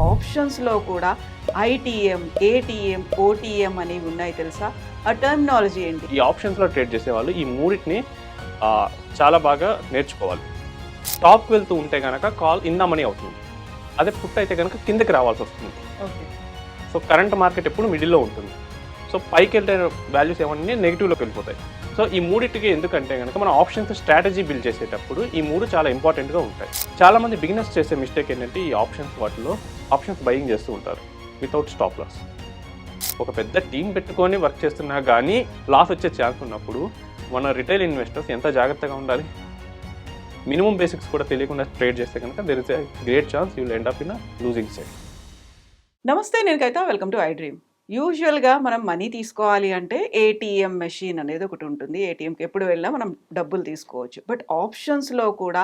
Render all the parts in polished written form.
ఆప్షన్స్లో కూడా ITM, ATM, OTM అనేవి ఉన్నాయి తెలుసా? ఆ టర్మినాలజీ ఏంటి? ఈ ఆప్షన్స్లో ట్రేడ్ చేసేవాళ్ళు ఈ మూడింటిని చాలా బాగా నేర్చుకోవాలి. టాప్కి వెళ్తూ ఉంటే కనుక కాల్ ఇన్ ద మనీ అవుతుంది. అదే పుట్ అయితే కనుక కిందకి రావాల్సి వస్తుంది. ఓకే. సో కరెంట్ మార్కెట్ ఎప్పుడు మిడిల్లో ఉంటుంది. సో పైకి వెళ్తే వాల్యూస్ ఏమన్నీ నెగిటివ్లోకి వెళ్ళిపోతాయి. సో ఈ మూడింటికి ఎందుకంటే కనుక మన ఆప్షన్స్ స్ట్రాటజీ బిల్డ్ చేసేటప్పుడు ఈ మూడు చాలా ఇంపార్టెంట్గా ఉంటాయి. చాలామంది బిగినర్స్ చేసే మిస్టేక్ ఏంటంటే ఈ వాటిలో ఆప్షన్స్ బయింగ్ చేస్తూ ఉంటారు వితౌట్ స్టాప్ లాస్. ఒక పెద్ద టీం పెట్టుకొని వర్క్ చేస్తున్నా కానీ లాస్ వచ్చే ఛాన్స్ ఉన్నప్పుడు మన రిటైల్ ఇన్వెస్టర్స్ ఎంత జాగ్రత్తగా ఉండాలి. మినిమం బేసిక్స్ కూడా తెలియకుండా ట్రేడ్ చేస్తే కనుక there is a great chance you will end up in losing side. నమస్తే, నేను Kavitha. Welcome to I dream. యూజువల్గా మనం మనీ తీసుకోవాలి అంటే ఏటీఎం మెషిన్ అనేది ఒకటి ఉంటుంది. ఏటీఎంకి ఎప్పుడు వెళ్ళినా మనం డబ్బులు తీసుకోవచ్చు. బట్ ఆప్షన్స్లో కూడా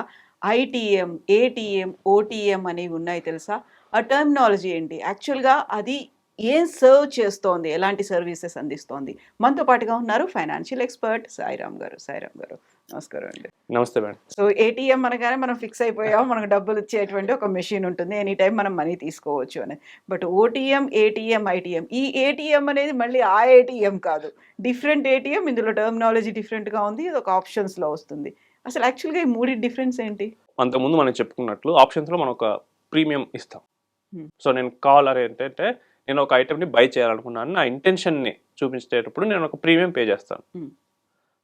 ఐటీఎం, ఏటీఎం, ఓటీఎం అనేవి ఉన్నాయి తెలుసా? ఆ టర్మినాలజీ ఏంటి? యాక్చువల్గా అది ఏం సర్వ్ చేస్తోంది, ఎలాంటి సర్వీసెస్ అందిస్తోంది? మనతో పాటుగా ఉన్నారు ఫైనాన్షియల్ ఎక్స్పర్ట్ సాయిరామ్ గారు. సాయిరామ్ గారు, నమస్కారం అండి. నమస్తే మేడం. సో ఏటీఎం అనగానే మనం ఫిక్స్ అయిపోయాం, మనకు డబ్బులు ఇచ్చేటువంటి ఒక మెషిన్ ఉంటుంది, ఎనీ టైం మనం మనీ తీసుకోవచ్చు అని. బట్ ఓటీఎం, ఏటీఎం, ఐటీఎం, ఈ ఏటీఎం అనేది మళ్ళీ ఆ ఏటీఎం కాదు, డిఫరెంట్ ఏటీఎం. ఇందులో టర్మినాలజీ డిఫరెంట్గా ఉంది, ఇది ఒక ఆప్షన్స్లో వస్తుంది. అసలు యాక్చువల్గా ఈ మూడి డిఫరెన్స్ ఏంటి? అంతకుముందు మనం చెప్పుకున్నట్లు ఆప్షన్స్లో మనం ఒక ప్రీమియం ఇస్తాం. సో నేను కావాలని ఏంటంటే నేను ఒక ఐటెంని బై చేయాలనుకున్నాను, నా ఇంటెన్షన్ని చూపించేటప్పుడు నేను ఒక ప్రీమియం పే చేస్తాను.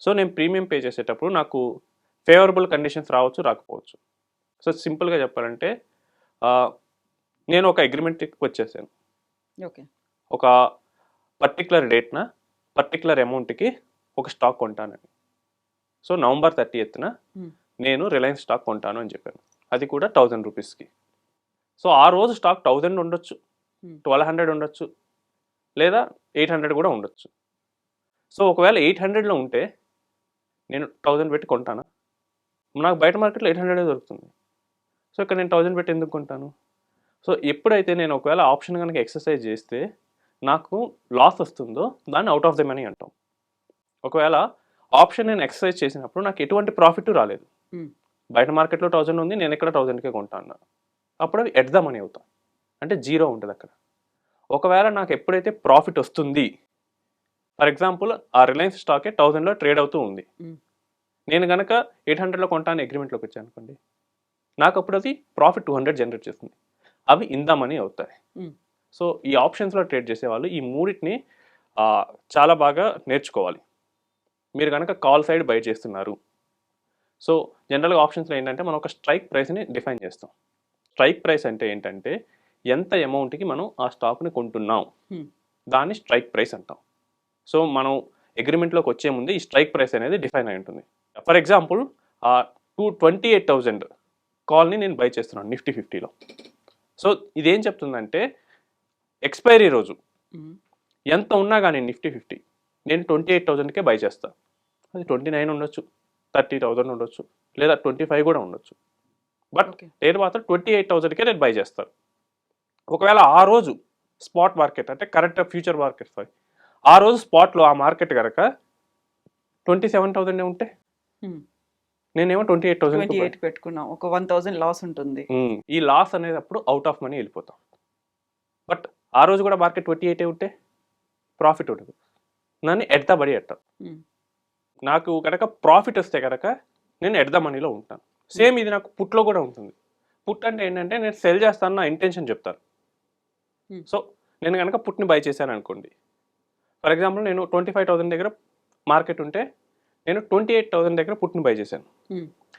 సో నేను ప్రీమియం పే చేసేటప్పుడు నాకు ఫేవరబుల్ కండిషన్స్ రావచ్చు, రాకపోవచ్చు. సో సింపుల్గా చెప్పాలంటే నేను ఒక అగ్రిమెంట్కి వచ్చేసాను. ఓకే. ఒక పర్టికులర్ డేట్న పర్టికులర్ అమౌంట్కి ఒక స్టాక్ కొంటానని. సో నవంబర్ 30న నేను రిలయన్స్ స్టాక్ కొంటాను అని చెప్పాను. అది కూడా 1000 రూపీస్కి. సో ఆ రోజు స్టాక్ 1000 ఉండొచ్చు, 1200 ఉండొచ్చు, లేదా 800 కూడా ఉండొచ్చు. సో ఒకవేళ 800లో ఉంటే నేను 1000 పెట్టి కొంటాను. నాకు బయట మార్కెట్లో 800 దొరుకుతుంది. సో ఇక్కడ నేను 1000 పెట్టి ఎందుకు కొంటాను? సో ఎప్పుడైతే నేను ఒకవేళ ఆప్షన్ కనుక ఎక్సర్సైజ్ చేస్తే నాకు లాస్ వస్తుందో దాన్ని అవుట్ ఆఫ్ ద మనీ అంటాం. ఒకవేళ ఆప్షన్ నేను ఎక్సర్సైజ్ చేసినప్పుడు నాకు ఎటువంటి ప్రాఫిట్ రాలేదు, బయట మార్కెట్లో 1000 ఉంది, నేను ఇక్కడ 1000కే కొంటాను, అప్పుడు అవి ఎట్ ద మనీ అవుతాం, అంటే జీరో ఉంటుంది అక్కడ. ఒకవేళ నాకు ఎప్పుడైతే ప్రాఫిట్ వస్తుంది, ఫర్ ఎగ్జాంపుల్ ఆ రిలయన్స్ స్టాకే 1000లో ట్రేడ్ అవుతూ ఉంది, నేను కనుక 800లో కొంటాను అగ్రిమెంట్లోకి వచ్చాను అనుకోండి, నాకు అప్పుడు అది ప్రాఫిట్ 200 జనరేట్ చేస్తుంది, అవి ఇందామని అవుతాయి. సో ఈ ఆప్షన్స్లో ట్రేడ్ చేసేవాళ్ళు ఈ మూడింటిని చాలా బాగా నేర్చుకోవాలి. మీరు కనుక కాల్ సైడ్ బై చేస్తున్నారు, సో జనరల్గా ఆప్షన్స్లో ఏంటంటే మనం ఒక స్ట్రైక్ ప్రైస్ని డిఫైన్ చేస్తాం. స్ట్రైక్ ప్రైస్ అంటే ఏంటంటే ఎంత అమౌంట్కి మనం ఆ స్టాక్ని కొంటున్నాం, దాన్ని స్ట్రైక్ ప్రైస్ అంటాం. సో మనం అగ్రిమెంట్లోకి వచ్చే ముందు ఈ స్ట్రైక్ ప్రైస్ అనేది డిఫైన్ అయి ఉంటుంది. ఫర్ ఎగ్జాంపుల్ 28,000 కాల్ని నేను బై చేస్తున్నాను నిఫ్టీ 50లో. సో ఇదేం చెప్తుందంటే ఎక్స్పైరీ రోజు ఎంత ఉన్నా కానీ నిఫ్టీ 50 నేను 28,000కే బై చేస్తాను. అది 29 ఉండొచ్చు, 30,000 ఉండొచ్చు, లేదా 25 కూడా ఉండొచ్చు. బట్ నేను మాత్రం 28,000కే నేను బై చేస్తాను. ఒకవేళ ఆ రోజు స్పాట్ మార్కెట్ అంటే కరెక్ట్ ఫ్యూచర్ మార్కెట్ ఆ రోజు స్పాట్లో ఆ మార్కెట్ కనుక 27,000 ఉంటే నేనేమో 28,000 పెట్టుకున్నాం, ఒక 1,000 లాస్ ఉంటుంది. ఈ లాస్ అనేది అప్పుడు అవుట్ ఆఫ్ మనీ వెళ్ళిపోతాం. బట్ ఆ రోజు కూడా మార్కెట్ 28 ఉంటే ప్రాఫిట్ ఉండదు, నన్ను ఎట్ ద బడి ఎట్టాను. నాకు కనుక ప్రాఫిట్ వస్తే కనుక నేను ఎట్ ద మనీలో ఉంటాను. సేమ్ ఇది నాకు పుట్లో కూడా ఉంటుంది. పుట్ అంటే ఏంటంటే నేను సెల్ చేస్తాను నా ఇంటెన్షన్ చెప్తాను. సో నేను కనుక పుట్ని బై చేశాను అనుకోండి, ఫర్ ఎగ్జాంపుల్ నేను 25,000 దగ్గర మార్కెట్ ఉంటే నేను 28,000 దగ్గర పుట్ని బై చేశాను,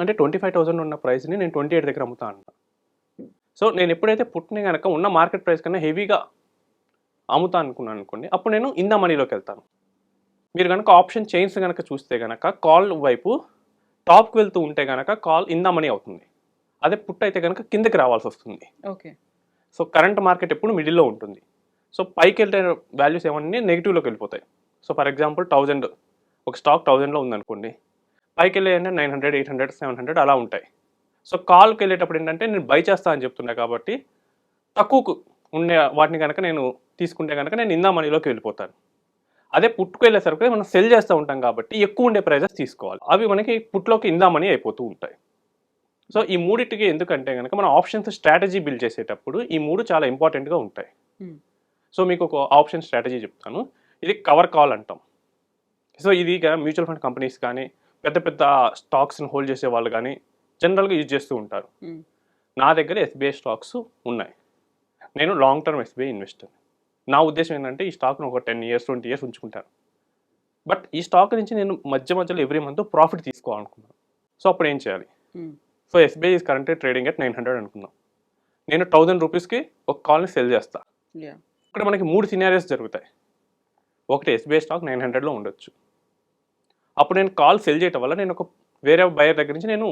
అంటే 25,000 ఉన్న ప్రైస్ని నేను 28 దగ్గర అమ్ముతాను అంట. సో నేను ఎప్పుడైతే పుట్ని కనుక ఉన్న మార్కెట్ ప్రైస్ కన్నా హెవీగా అమ్ముతా అనుకున్నాను అనుకోండి, అప్పుడు నేను ఇన్ ద మనీలోకి వెళ్తాను. మీరు కనుక ఆప్షన్ చైన్స్ కనుక చూస్తే కనుక కాల్ వైపు టాప్కి వెళ్తూ ఉంటే కనుక కాల్ ఇన్ ద మనీ అవుతుంది. అదే పుట్ అయితే కనుక కిందకి రావాల్సి వస్తుంది. ఓకే. సో కరెంట్ మార్కెట్ ఎప్పుడు మిడిల్లో ఉంటుంది. సో పైకి వెళ్తే వాల్యూస్ ఏమన్నీ నెగిటివ్లోకి వెళ్ళిపోతాయి. సో ఫర్ ఎగ్జాంపుల్ 1000 ఒక స్టాక్ 1000లో ఉందనుకోండి, పైకి వెళ్ళే అంటే 900, 800, 700 అలా ఉంటాయి. సో కాల్కి వెళ్ళేటప్పుడు ఏంటంటే నేను బై చేస్తా అని చెప్తున్నా కాబట్టి తక్కువకు ఉండే వాటిని కనుక నేను తీసుకుంటే కనుక నేను ఇన్ ద మనీలోకి వెళ్ళిపోతాను. అదే పుట్టుకు వెళ్ళేసరికి మనం సెల్ చేస్తూ ఉంటాం కాబట్టి ఎక్కువ ఉండే ప్రైజెస్ తీసుకోవాలి, అవి మనకి పుట్లోకి ఇన్ ద మనీ అయిపోతూ ఉంటాయి. సో ఈ మూడింటికి ఎందుకంటే కనుక మనం ఆప్షన్స్ స్ట్రాటజీ బిల్డ్ చేసేటప్పుడు ఈ మూడు చాలా ఇంపార్టెంట్గా ఉంటాయి. సో మీకు ఒక ఆప్షన్ స్ట్రాటజీ చెప్తాను. ఇది కవర్ కాల్ అంటాం. సో ఇది మ్యూచువల్ ఫండ్ కంపెనీస్ కానీ పెద్ద పెద్ద స్టాక్స్ని హోల్డ్ చేసే వాళ్ళు కానీ జనరల్గా యూజ్ చేస్తూ ఉంటారు. నా దగ్గర ఎస్బీఐ స్టాక్స్ ఉన్నాయి. నేను లాంగ్ టర్మ్ ఎస్బీఐ ఇన్వెస్టర్. నా ఉద్దేశం ఏంటంటే ఈ స్టాక్ను ఒక 10 years 20 years ఉంచుకుంటాను. బట్ ఈ స్టాక్ నుంచి నేను మధ్యలో ఎవ్రీ మంత్ ప్రాఫిట్ తీసుకోవాలనుకున్నాను. సో అప్పుడు ఏం చేయాలి? So SBI is currently trading at 900 అనుకుందాం. నేను 1000 రూపీస్కి ఒక కాల్ని సెల్ చేస్తా. ఇక్కడ మనకి 3 సినారియోస్ జరుగుతాయి. ఒకటి ఎస్బీఐ స్టాక్ 900లో ఉండొచ్చు. అప్పుడు నేను కాల్ సెల్ చేయటం వల్ల నేను ఒక వేరే బయర్ దగ్గర నుంచి నేను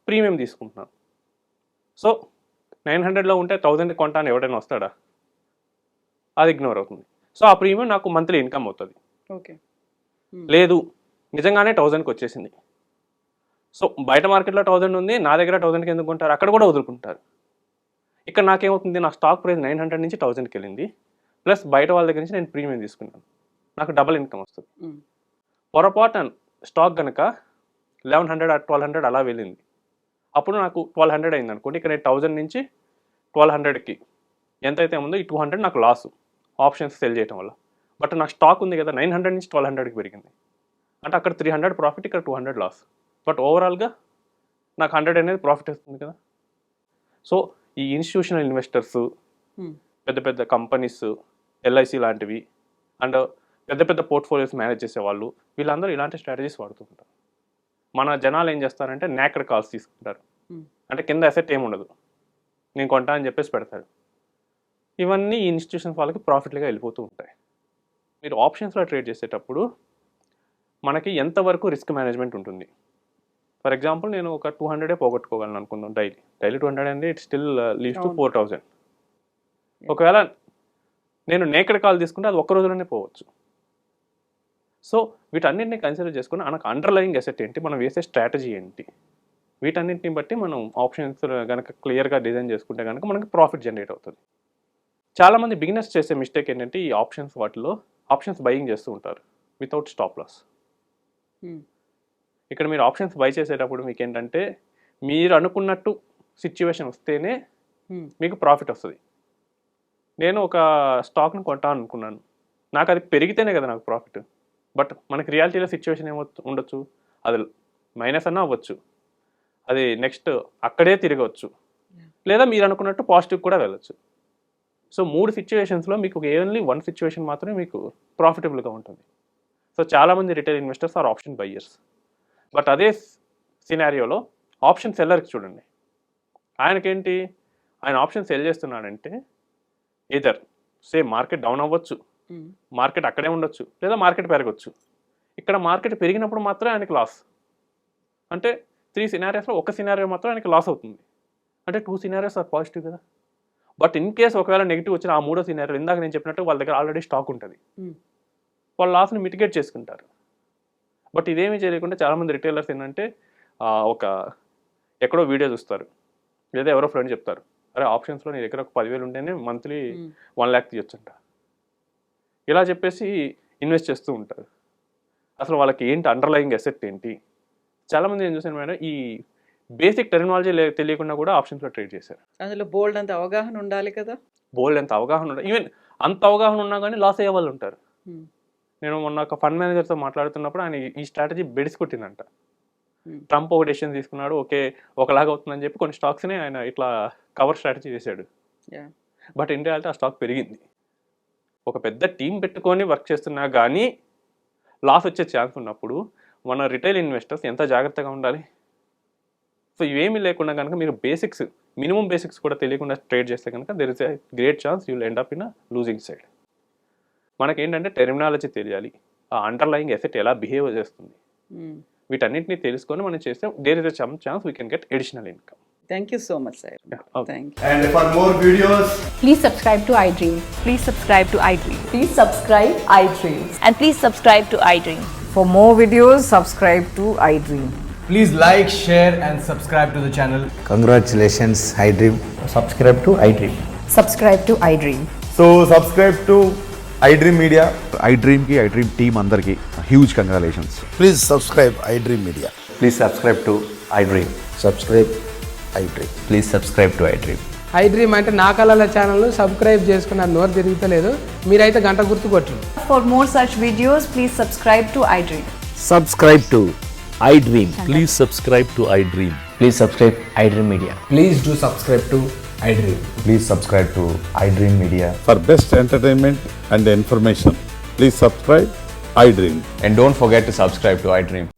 ప్రీమియం తీసుకుంటున్నాను. సో 900లో ఉంటే 1000 కొంటాను ఎవడైనా వస్తాడా? అది ఇగ్నోర్ అవుతుంది. సో ఆ ప్రీమియం నాకు మంత్లీ ఇన్కమ్ అవుతుంది. ఓకే. లేదు నిజంగానే 1000కి వచ్చేసింది. సో బయట మార్కెట్లో 1000 ఉంది, నా దగ్గర 1000కి ఎందుకు కొంటారు? అక్కడ కూడా వదులుకుంటారు. ఇక్కడ నాకేమవుతుంది, నా స్టాక్ ప్రైస్ 900 నుంచి 1000కి వెళ్ళింది, ప్లస్ బయట వాళ్ళ దగ్గర నుంచి నేను ప్రీమియం తీసుకున్నాను, నాకు డబుల్ ఇన్కమ్ వస్తుంది. పొరపాటు స్టాక్ కనుక 1100 1200 అలా వెళ్ళింది, అప్పుడు నాకు 1200 అయింది అనుకోండి. ఇక్కడ నేను 1000 నుంచి 1200కి ఎంతైతే ఉందో ఈ 200 నాకు లాసు ఆప్షన్స్ సెల్ చేయడం వల్ల. బట్ నాకు స్టాక్ ఉంది కదా 900 నుంచి 1200కి పెరిగింది అంటే అక్కడ 300 ప్రాఫిట్, ఇక్కడ 200 లాస్. బట్ ఓవరాల్గా నాకు 100 అనేది ప్రాఫిట్ వస్తుంది కదా. సో ఈ ఇన్స్టిట్యూషనల్ ఇన్వెస్టర్స్, పెద్ద పెద్ద కంపెనీస్, ఎల్ఐసి లాంటివి అండ్ పెద్ద పెద్ద పోర్ట్ఫోలియోస్ మేనేజ్ చేసేవాళ్ళు, వీళ్ళందరూ ఇలాంటి స్ట్రాటజీస్ వాడుతుంటారు. మన జనాలు ఏం చేస్తారంటే నాకెడ్ కాల్స్ తీసుకుంటారు. అంటే కింద అసెట్ ఏమి ఉండదు, నేను కొంటా అని చెప్పేసి పెడతాడు. ఇవన్నీ ఈ ఇన్స్టిట్యూషన్స్ వాళ్ళకి ప్రాఫిట్లుగా వెళ్ళిపోతూ ఉంటాయి. మీరు ఆప్షన్స్లో ట్రేడ్ చేసేటప్పుడు మనకి ఎంతవరకు రిస్క్ మేనేజ్మెంట్ ఉంటుంది? ఫర్ ఎగ్జాంపుల్ నేను ఒక 200 పోగొట్టుకోగలను అనుకుందాం. డైలీ 200 అంటే ఇట్ స్టిల్ లీవ్స్ టు 4000. ఒకవేళ నేను నేకెడ్ కాల్ తీసుకుంటే అది ఒక్క రోజులోనే పోవచ్చు. సో వీటన్నింటినీ కన్సిడర్ చేసుకుని మనకు అండర్లయింగ్ అసెట్ ఏంటి, మనం వేసే స్ట్రాటజీ ఏంటి, వీటన్నింటిని బట్టి మనం ఆప్షన్స్ కనుక క్లియర్గా డిజైన్ చేసుకుంటే కనుక మనకి ప్రాఫిట్ జనరేట్ అవుతుంది. చాలామంది బిగినర్స్ చేసే మిస్టేక్ ఏంటంటే ఈ ఆప్షన్స్ వాటిలో ఆప్షన్స్ బయింగ్ చేస్తూ ఉంటారు వితౌట్ స్టాప్ లాస్. ఇక్కడ మీరు ఆప్షన్స్ బై చేసేటప్పుడు మీకు ఏంటంటే మీరు అనుకున్నట్టు సిచ్యువేషన్ వస్తేనే మీకు ప్రాఫిట్ వస్తుంది. నేను ఒక స్టాక్ను కొంటాను అనుకున్నాను, నాకు అది పెరిగితేనే కదా నాకు ప్రాఫిట్. బట్ మనకి రియాలిటీలో సిచ్యువేషన్ ఉండొచ్చు, అది మైనస్ అన్నా అవ్వచ్చు, అది నెక్స్ట్ అక్కడే తిరగవచ్చు, లేదా మీరు అనుకున్నట్టు పాజిటివ్ కూడా వెళ్ళచ్చు. సో 3 సిచ్యువేషన్స్లో మీకు ఓన్లీ 1 సిచ్యువేషన్ మాత్రమే మీకు ప్రాఫిటబుల్గా ఉంటుంది. సో చాలామంది retail investors are option buyers. But అదే సినారియోలో ఆప్షన్ సెల్లర్కి చూడండి, ఆయనకేంటి, ఆయన ఆప్షన్ సెల్ చేస్తున్నాడంటే ఏదర్ సేమ్ మార్కెట్ డౌన్ అవ్వచ్చు, మార్కెట్ అక్కడే ఉండొచ్చు, లేదా మార్కెట్ పెరగచ్చు. ఇక్కడ మార్కెట్ పెరిగినప్పుడు మాత్రం ఆయనకి లాస్. అంటే 3 సినారియోస్లో ఒక సినారియో మాత్రం ఆయనకి లాస్ అవుతుంది. అంటే 2 సినారియోస్ ఆర్ పాజిటివ్ కదా. బట్ ఇన్ కేస్ ఒకవేళ నెగిటివ్ వచ్చిన ఆ 3వ సినారియో ఇందాక నేను చెప్పినట్టు వాళ్ళ దగ్గర ఆల్రెడీ స్టాక్ ఉంటుంది, వాళ్ళ లాస్ని మిటిగేట్ చేసుకుంటారు. బట్ ఇదేమీ చేయలేకుండా చాలామంది రిటైలర్స్ ఏంటంటే ఒక ఎక్కడో వీడియో చూస్తారు, లేదా ఎవరో ఫ్రెండ్ చెప్తారు, అరే ఆప్షన్స్లో నీ దగ్గర ఒక 10,000 ఉంటేనే మంత్లీ 1 lakh తీయొచ్చంట, ఇలా చెప్పేసి ఇన్వెస్ట్ చేస్తూ ఉంటారు. అసలు వాళ్ళకి ఏంటి అండర్లయింగ్ అసెట్ ఏంటి? చాలామంది ఏం చూసాను మేడం, ఈ బేసిక్ టెర్మినాలజీ తెలియకుండా కూడా ఆప్షన్స్లో ట్రేడ్ చేశారు. అందులో బోల్డ్ అంత అవగాహన ఉండాలి కదా. బోల్డ్ ఎంత అవగాహన ఉండాలి, ఈవెన్ అంత అవగాహన ఉన్నా కానీ లాస్ అయ్యే వాళ్ళు ఉంటారు. నేను మొన్న ఒక ఫండ్ మేనేజర్తో మాట్లాడుతున్నప్పుడు ఆయన ఈ స్ట్రాటజీ బెడిసి కొట్టిందంట. ట్రంప్ ఒక డెసిషన్ తీసుకున్నాడు, ఒకలాగా అవుతుందని చెప్పి కొన్ని స్టాక్స్ని ఆయన ఇట్లా కవర్ స్ట్రాటజీ చేశాడు. బట్ ఇన్ రియాలిటీ ఆ స్టాక్ పెరిగింది. ఒక పెద్ద టీం పెట్టుకొని వర్క్ చేస్తున్నా కానీ లాస్ వచ్చే ఛాన్స్ ఉన్నప్పుడు మన రిటైల్ ఇన్వెస్టర్స్ ఎంత జాగ్రత్తగా ఉండాలి. సో ఇవేమీ లేకుండా కనుక మీరు మినిమం బేసిక్స్ కూడా తెలియకుండా ట్రేడ్ చేస్తే కనుక there is a great chance you will end up in a losing side. మనకేంటంటే టెర్మినాలజీ తెలియాలి, ఆ అండర్లయింగ్ అసెట్ ఎలా బిహేవ్ చేస్తుంది, వీటన్నిటిని తెలుసుకొని మనం చేస్తే there is a chance we can get additional income. Thank you so much, sir. Thank you. And for more videos, Please subscribe to iDream. Please subscribe to iDream. Please subscribe iDream. And please subscribe to iDream. For more videos, subscribe to iDream. please like, share and subscribe to the channel. Congratulations, iDream. Subscribe to iDream. Subscribe to iDream. So subscribe to iDream Media. iDream ki iDream team andarki huge congratulations. Please subscribe iDream Media. Please subscribe to iDream. Subscribe iDream. Please subscribe to iDream. I dream అంటే నా కళల channel subscribe చేసుకున్న నోరు తిరుగుతలేదు, మీరైతే గంట గుర్తు కొట్టండి. For more such videos, please subscribe to iDream. Subscribe to iDream. Please subscribe to iDream. Please subscribe iDream Media. Please do subscribe to iDream. Please subscribe to iDream Media. For best entertainment and information, please subscribe iDream. And don't forget to subscribe to iDream.